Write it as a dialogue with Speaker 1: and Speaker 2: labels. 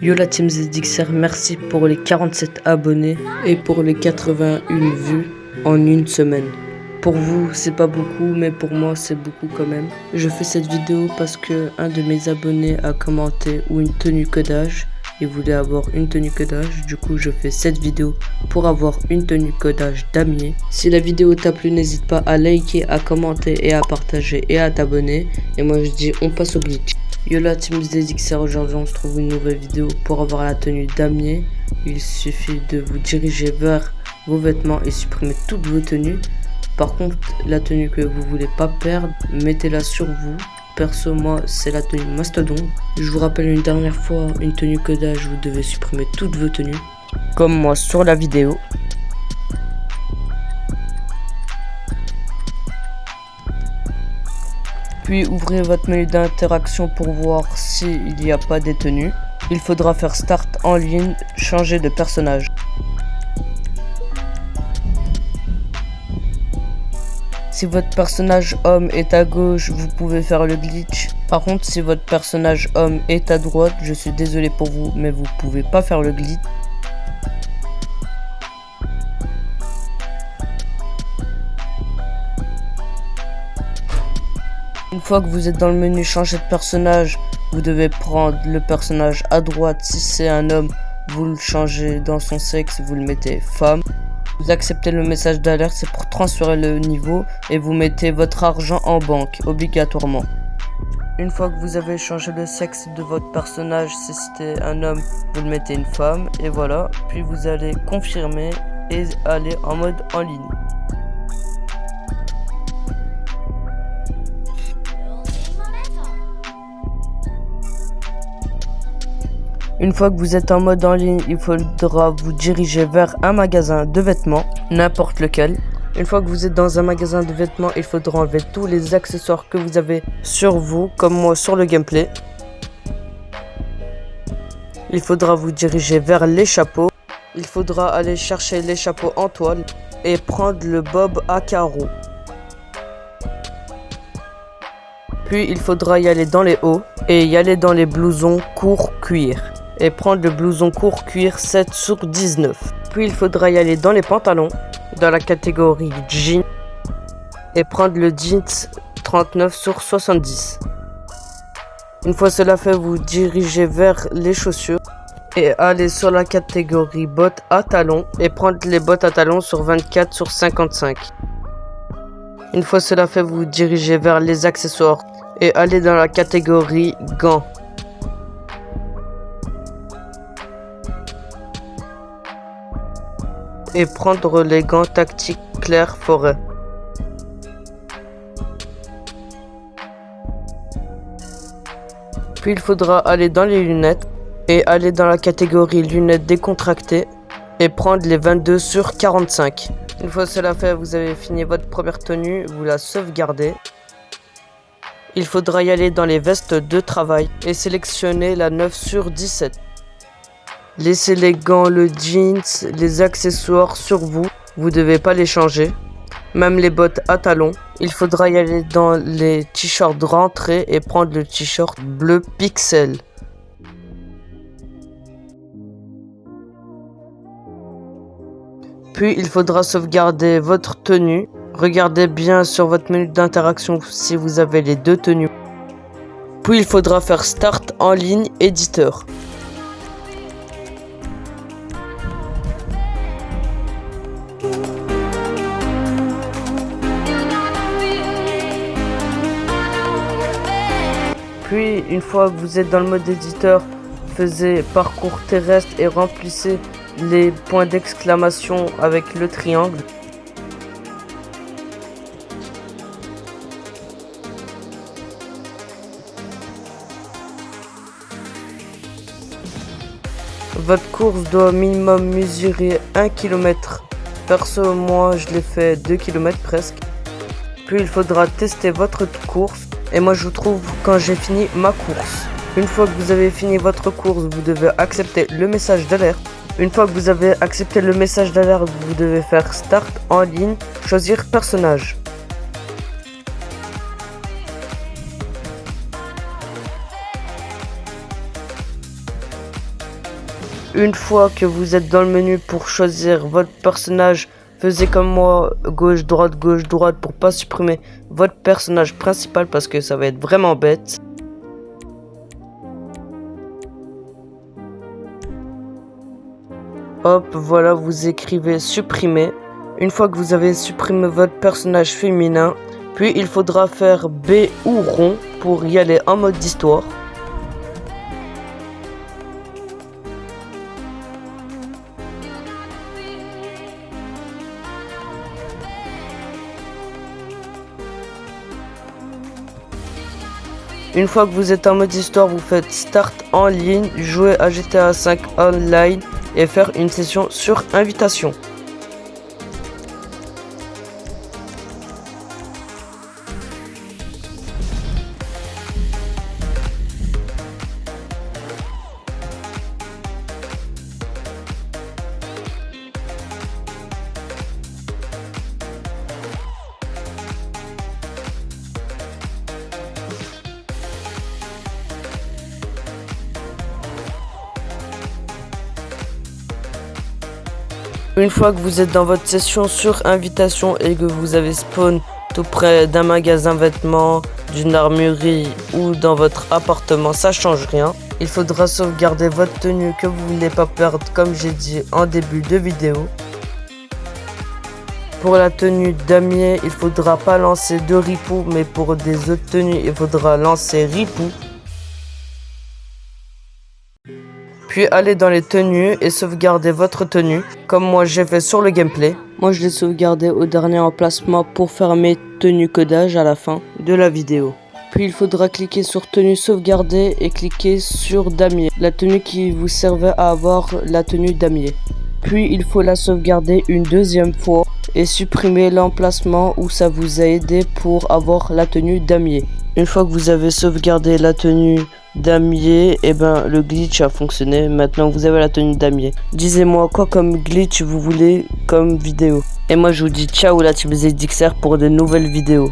Speaker 1: Yo la team ZXR, merci pour les 47 abonnés et pour les 81 vues en une semaine. Pour vous, c'est pas beaucoup, mais pour moi, c'est beaucoup quand même. Je fais cette vidéo parce que un de mes abonnés a commenté ou une tenue codage. Il voulait avoir une tenue codage, du coup je fais cette vidéo pour avoir une tenue codage damier. Si la vidéo t'a plu, n'hésite pas à liker, à commenter et à partager et à t'abonner. Et moi je dis on passe au glitch. Yo la team ZXR, aujourd'hui on se trouve une nouvelle vidéo pour avoir la tenue damier. Il suffit de vous diriger vers vos vêtements et supprimer toutes vos tenues. Par contre, la tenue que vous voulez pas perdre, mettez-la sur vous. Perso, moi, c'est la tenue mastodon. Je vous rappelle une dernière fois, une tenue codage, vous devez supprimer toutes vos tenues. Comme moi sur la vidéo. Puis ouvrez votre menu d'interaction pour voir s'il n'y a pas des tenues. Il faudra faire start en ligne, changer de personnage. Si votre personnage homme est à gauche, vous pouvez faire le glitch. Par contre, si votre personnage homme est à droite, je suis désolé pour vous, mais vous pouvez pas faire le glitch. Une fois que vous êtes dans le menu changer de personnage, vous devez prendre le personnage à droite. Si c'est un homme, vous le changez dans son sexe, vous le mettez femme. Vous acceptez le message d'alerte, c'est pour transférer le niveau et vous mettez votre argent en banque, obligatoirement. Une fois que vous avez changé le sexe de votre personnage, si c'était un homme, vous le mettez une femme et voilà. Puis vous allez confirmer et aller en mode en ligne. Une fois que vous êtes en mode en ligne, il faudra vous diriger vers un magasin de vêtements, n'importe lequel. Une fois que vous êtes dans un magasin de vêtements, il faudra enlever tous les accessoires que vous avez sur vous, comme moi sur le gameplay. Il faudra vous diriger vers les chapeaux. Il faudra aller chercher les chapeaux en toile et prendre le bob à carreaux. Puis il faudra y aller dans les hauts et y aller dans les blousons court cuir. Et prendre le blouson court cuir 7 sur 19. Puis il faudra y aller dans les pantalons, dans la catégorie jean, et prendre le jeans 39 sur 70. Une fois cela fait, vous dirigez vers les chaussures et aller sur la catégorie bottes à talons et prendre les bottes à talons sur 24 sur 55. Une fois cela fait, vous dirigez vers les accessoires et aller dans la catégorie gants. Et prendre les gants tactiques clair forêt. Puis il faudra aller dans les lunettes et aller dans la catégorie lunettes décontractées et prendre les 22 sur 45. Une fois cela fait, vous avez fini votre première tenue, vous la sauvegardez. Il faudra y aller dans les vestes de travail et sélectionner la 9 sur 17. Laissez les gants, le jeans, les accessoires sur vous. Vous devez pas les changer. Même les bottes à talons. Il faudra y aller dans les t-shirts rentrés et prendre le t-shirt bleu pixel. Puis il faudra sauvegarder votre tenue. Regardez bien sur votre menu d'interaction si vous avez les deux tenues. Puis il faudra faire start en ligne éditeur. Puis, une fois que vous êtes dans le mode éditeur, faites parcours terrestre et remplissez les points d'exclamation avec le triangle. Votre course doit minimum mesurer 1 km. Perso, moi je l'ai fait 2 km presque. Puis il faudra tester votre course. Et moi je vous trouve quand j'ai fini ma course. Une fois que vous avez fini votre course, vous devez accepter le message d'alerte. Une fois que vous avez accepté le message d'alerte, vous devez faire start en ligne, choisir personnage. Une fois que vous êtes dans le menu pour choisir votre personnage, faites comme moi, gauche, droite pour pas supprimer votre personnage principal parce que ça va être vraiment bête. Hop, voilà, vous écrivez supprimer. Une fois que vous avez supprimé votre personnage féminin, puis il faudra faire B ou rond pour y aller en mode d'histoire. Une fois que vous êtes en mode histoire, vous faites Start en ligne, jouer à GTA 5 online et faire une session sur invitation. Une fois que vous êtes dans votre session sur invitation et que vous avez spawn tout près d'un magasin vêtements, d'une armurerie ou dans votre appartement, ça change rien. Il faudra sauvegarder votre tenue que vous voulez pas perdre comme j'ai dit en début de vidéo. Pour la tenue damier, il faudra pas lancer de ripou, mais pour des autres tenues, il faudra lancer ripou. Puis allez dans les tenues et sauvegardez votre tenue, comme moi j'ai fait sur le gameplay. Moi je l'ai sauvegardé au dernier emplacement pour faire mes tenues codage à la fin de la vidéo. Puis il faudra cliquer sur tenue sauvegardée et cliquer sur damier, la tenue qui vous servait à avoir la tenue damier. Puis il faut la sauvegarder une deuxième fois et supprimer l'emplacement où ça vous a aidé pour avoir la tenue damier. Une fois que vous avez sauvegardé la tenue damier, et le glitch a fonctionné. Maintenant vous avez la tenue damier. Disez-moi quoi comme glitch vous voulez comme vidéo. Et moi je vous dis ciao la team ZXR pour de nouvelles vidéos.